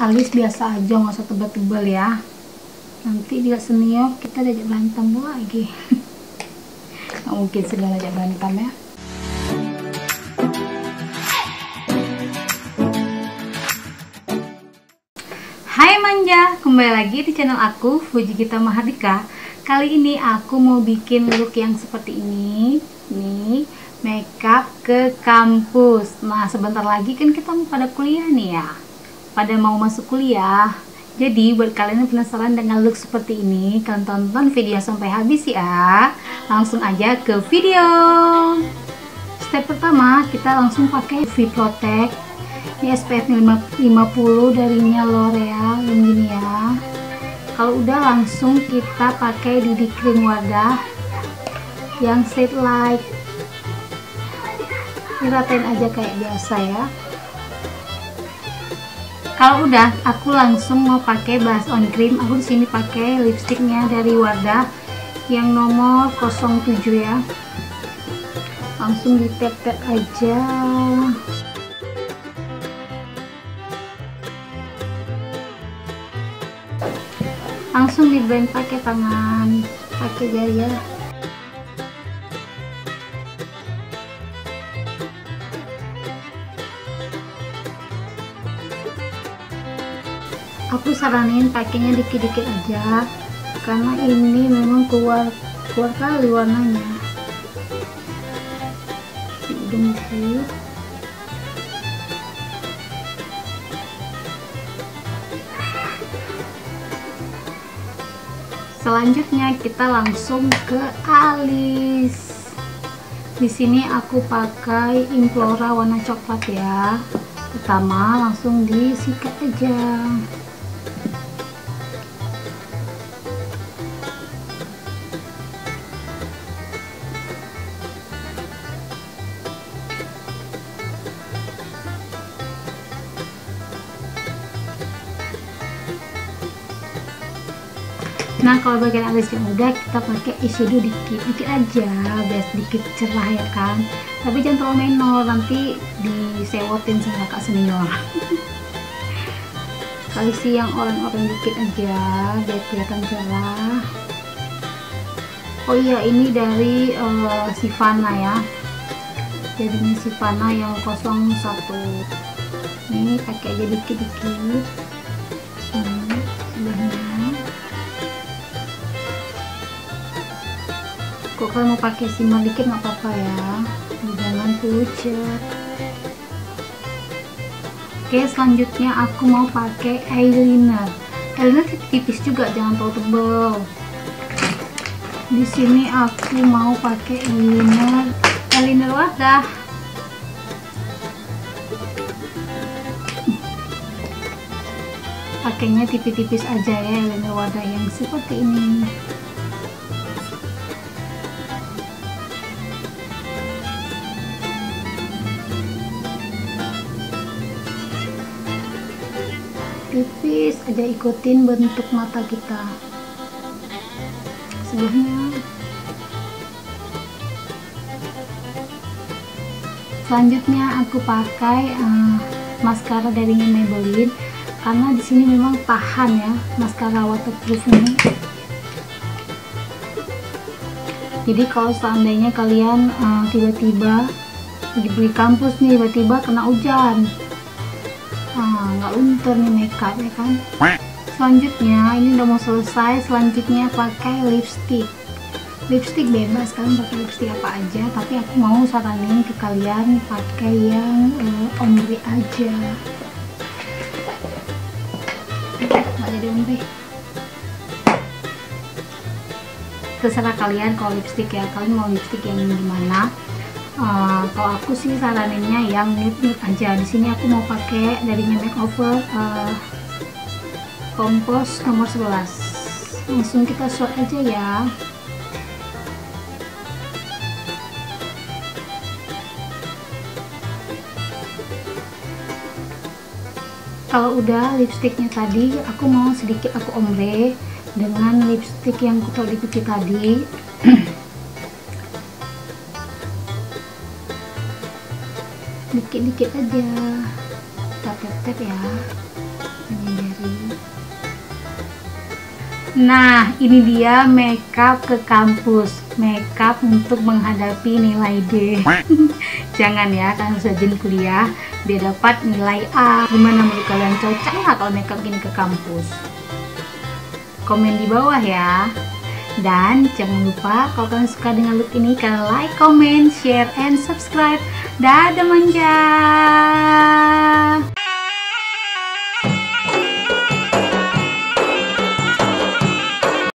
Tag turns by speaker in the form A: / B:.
A: alis biasa aja, nggak usah tebal-tebal ya. Nanti dia senior kita diajak berantem lagi. Nggak mungkin segala diajak berantem ya. Hai manja, kembali lagi di channel aku Fuji Gita Mahardika. Kali ini aku mau bikin look yang seperti ini. Nih, makeup ke kampus. Nah, sebentar lagi kan kita mau pada kuliah nih ya. Pada mau masuk kuliah. Jadi buat kalian yang penasaran dengan look seperti ini, kalian tonton video sampai habis ya. Langsung aja ke video. Step pertama, kita langsung pakai V Protect. Ini SPF 50 darinya L'Oreal yang gini ya. Kalau udah langsung kita pakai BB cream Wardah yang shade light. Diratain aja kayak biasa ya. Kalau udah, aku langsung mau pakai blush on cream. Aku di sini pakai lipstiknya dari Wardah yang nomor 07 ya. Langsung ditep-tep aja. Langsung di blend pakai tangan, pakai jari ya. Aku saranin pakainya dikit-dikit aja, karena ini memang keluar kali warnanya. Di hidung dikit. Selanjutnya kita langsung ke alis. Di sini aku pakai Implora warna coklat ya. Pertama langsung disikat aja. Nah, kalau bagian alis yang udah, kita pakai eyeshadow dikit aja, biar sedikit cerah ya kan. Tapi jangan terlalu menor, nanti disewotin sama kakak senior. Kasih yang oranye dikit aja, biar kelihatan cerah. Oh iya, ini dari Sivana ya. Jadinya Sivana yang 01. Ini pakai aja dikit-dikit. Sebelahnya. Kok kalian mau pakai shimmer dikit nggak apa-apa ya, jangan pucat. Oke, selanjutnya aku mau pakai eyeliner. Eyeliner tipis juga, jangan terlalu tebal. Di sini aku mau pakai eyeliner Wardah. Pakainya tipis-tipis aja ya, eyeliner Wardah yang seperti ini. Tipis aja, ikutin bentuk mata kita. Sebelahnya. Selanjutnya aku pakai maskara dari Maybelline, karena di sini memang tahan ya maskara waterproofnya. Jadi kalau seandainya kalian tiba-tiba di kampus nih, tiba-tiba kena hujan, nggak luntur nih makeup ya kan. Selanjutnya ini udah mau selesai. Selanjutnya pakai lipstick bebas, kalian pakai lipstick apa aja, tapi aku mau saranin ke kalian pakai yang ombre aja, nggak jadi ombre. Terserah kalian kalau lipstick ya, kalian mau lipstick yang gimana. Kalau aku sih saraninnya yang nude aja. Di sini aku mau pakai dari Makeover Kompos nomor 11. Langsung kita swatch aja ya. Kalau udah lipstiknya tadi, aku mau sedikit aku ombre dengan lipstick yang aku taruh di pipi tadi. Dikit-dikit aja, tap-tap ya. Nah, ini dia makeup ke kampus. Makeup untuk menghadapi nilai D. Jangan ya, kalian harus rajin kuliah biar dapat nilai A. Gimana menurut kalian, cocok nggak kalau makeup gini ke kampus? Komen di bawah ya. Dan jangan lupa kalau kalian suka dengan look ini, kalian like, comment, share, and subscribe. Dadah manja.